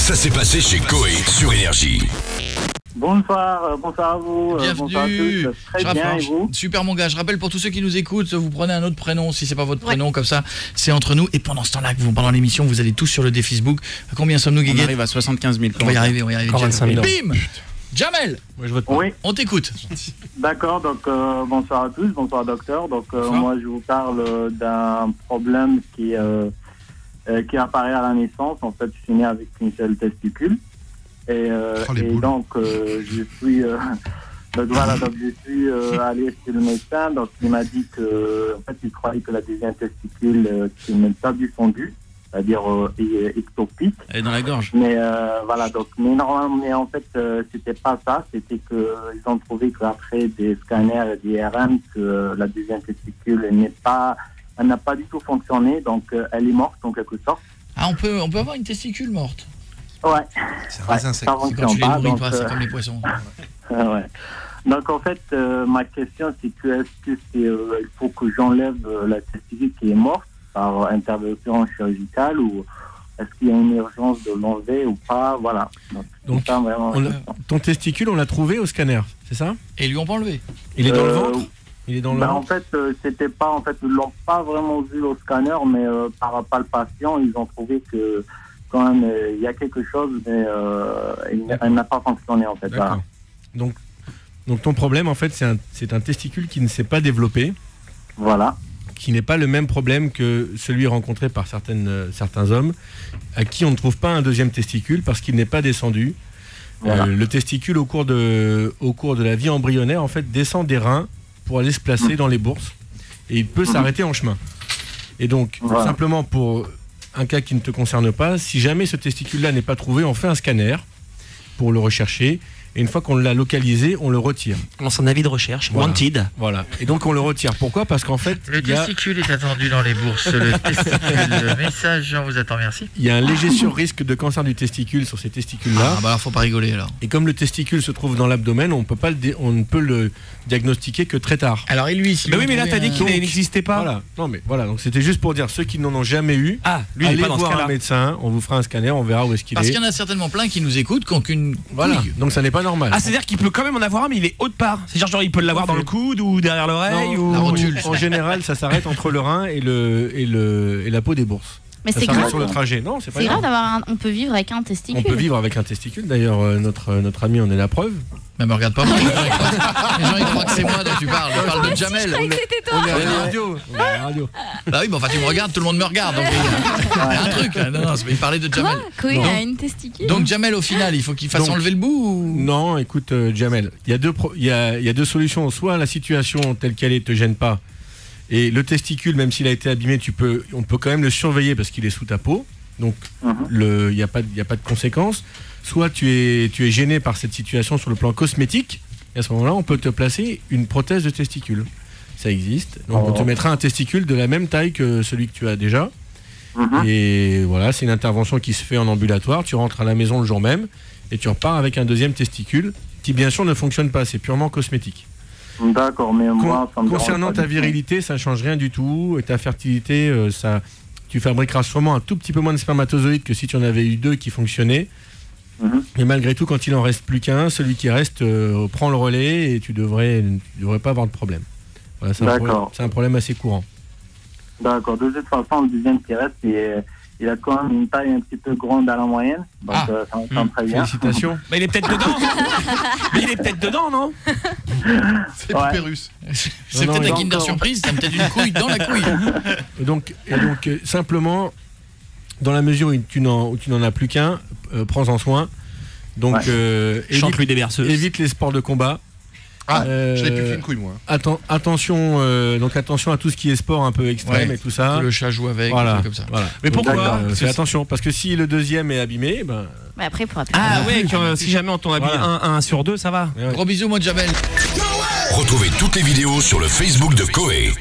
Ça s'est passé chez Coé sur Énergie. Bonsoir, bonsoir à vous. Bienvenue. Bonsoir à tous. Très bien, et vous? Super mon gars, je rappelle pour tous ceux qui nous écoutent, vous prenez un autre prénom, si c'est pas votre prénom, comme ça, c'est entre nous. Et pendant ce temps-là, pendant l'émission, vous allez tous sur le défi Facebook. Combien sommes-nous, Guiguet? On arrive à 75 000. On va y arriver. 45 000. Bim Jamel, Moi, je vote pas. Oui, on t'écoute. d'accord. Donc, bonsoir à tous, bonsoir docteur. Donc, moi, je vous parle d'un problème qui apparaît à la naissance. En fait, je suis né avec une seule testicule. Et donc, je suis... donc, voilà, donc je suis allé chez le médecin. Donc, il m'a dit que, en fait, il croyait que la deuxième testicule qui n'est pas descendue, c'est-à-dire ectopique. Elle est dans la gorge. Mais voilà, donc, mais normalement, mais en fait, c'était pas ça. C'était qu'ils ont trouvé qu'après des scanners et des IRM, que la deuxième testicule elle n'a pas du tout fonctionné. Donc, elle est morte en quelque sorte. Ah, on peut avoir une testicule morte. Ouais. C'est un vrai insecte. Ça C'est quand fonctionne tu les pas. nourris Donc, pas, c'est comme les poissons. ouais. Donc en fait, ma question c'est que est-ce que il faut que j'enlève la testicule qui est morte par intervention chirurgicale ou est-ce qu'il y a une urgence de l'enlever ou pas? Voilà. Donc, ça, vraiment, ton testicule, on l'a trouvé au scanner, c'est ça? Et ils lui ont pas enlevé. Il est dans le ventre? Il est dans le en ventre? fait, c'était pas, en fait, ils l'ont pas vraiment vu au scanner, mais par palpation, ils ont trouvé que quand même il y a quelque chose, mais elle n'a pas fonctionné en fait. D'accord. Voilà. Donc ton problème en fait c'est un testicule qui ne s'est pas développé, Voilà. qui n'est pas le même problème que celui rencontré par certains hommes à qui on ne trouve pas un deuxième testicule parce qu'il n'est pas descendu. Voilà. Le testicule au cours de la vie embryonnaire en fait descend des reins pour aller se placer dans les bourses et il peut s'arrêter en chemin. Et donc simplement pour un cas qui ne te concerne pas, si jamais ce testicule-là n'est pas trouvé, on fait un scanner pour le rechercher. Et une fois qu'on l'a localisé, on le retire. On lance un avis de recherche. Voilà. Wanted. Voilà. Et donc on le retire. Pourquoi? Parce qu'en fait, Le testicule est attendu dans les bourses. Le testicule, message, Jean vous attend, merci. il y a un léger surrisque de cancer du testicule sur ces testicules-là. Ah bah alors faut pas rigoler alors. Et comme le testicule se trouve dans l'abdomen, on ne peut le diagnostiquer que très tard. Alors et lui, si Mais oui, mais là t'as dit qu'il n'existait pas. Voilà. Non mais voilà. Donc c'était juste pour dire ceux qui n'en ont jamais eu. Ah, lui il allez est pas dans ce voir un cas-là. médecin. On vous fera un scanner. On verra où est-ce qu'il Parce est. qu'il y en a certainement plein qui nous écoutent, qui ont qu'une Voilà. couille. Donc ça n'est pas normal. Ah, c'est-à-dire qu'il peut quand même en avoir un, mais il est haut de part. C'est genre il peut l'avoir dans le coude ou derrière l'oreille Non, ou la rotule. En général, ça s'arrête entre le rein et la peau des bourses. Mais Ça c'est s'arrête grave. sur le trajet. Non, c'est pas C'est grave grave. d'avoir on peut vivre avec un testicule. On peut vivre avec un testicule. D'ailleurs, notre ami en est la preuve. Mais me regarde pas moi, les gens ils croient que c'est moi dont tu parles. Je parle de Jamel. Je croyais que c'était toi. On est à la radio. On est à la radio. Bah oui, mais enfin tu me regardes, tout le monde me regarde. Donc il y a un truc. Non, il parlait de Jamel. Quoi? Il Non. a une testicule. Donc Jamel au final, il faut qu'il fasse Donc- enlever le bout ou... Non, écoute, Jamel, il y a deux solutions. Soit la situation telle qu'elle est te gêne pas, et le testicule, même s'il a été abîmé, on peut quand même le surveiller parce qu'il est sous ta peau. Donc il n'y a pas de conséquences. Soit tu es gêné par cette situation sur le plan cosmétique. Et à ce moment-là, on peut te placer une prothèse de testicule. Ça existe. Donc on te mettra un testicule de la même taille que celui que tu as déjà. Et voilà, c'est une intervention qui se fait en ambulatoire. Tu rentres à la maison le jour même et tu repars avec un deuxième testicule qui bien sûr ne fonctionne pas. C'est purement cosmétique. D'accord, mais moi, ça me dérange Concernant pas ta du tout. virilité, ça ne change rien du tout. Et ta fertilité, tu fabriqueras sûrement un tout petit peu moins de spermatozoïdes que si tu en avais eu deux qui fonctionnaient. Mais malgré tout, quand il en reste plus qu'un, celui qui reste prend le relais et tu devrais pas avoir de problème. Voilà, c'est un problème assez courant. D'accord. De toute façon, le deuxième qui reste, il a quand même une taille un petit peu grande à la moyenne. Donc ça me semble très bien. Félicitations. Mais il est peut-être dedans. Mais il est peut-être dedans, non? C'est poupée russe. C'est Non, peut-être non, un Kinder Surprise, t'as peut-être une couille dans la couille. Et donc simplement, dans la mesure où tu n'en as plus qu'un, prends-en soin. Donc Chante-lui des berceuses. évite les sports de combat. Ah, je n'ai plus qu'une couille, moi. Attention à tout ce qui est sport un peu extrême Ouais, et tout ça. Que le chat joue avec, Voilà, des trucs comme ça. voilà. Mais pourquoi? Fais attention, parce que si le deuxième est abîmé, Mais après, il pourra plus. Ah ouais, si jamais on t'en habille Voilà. un sur deux, ça va. ouais. Gros bisous, moi Jamel. Retrouvez toutes les vidéos sur le Facebook de Coé.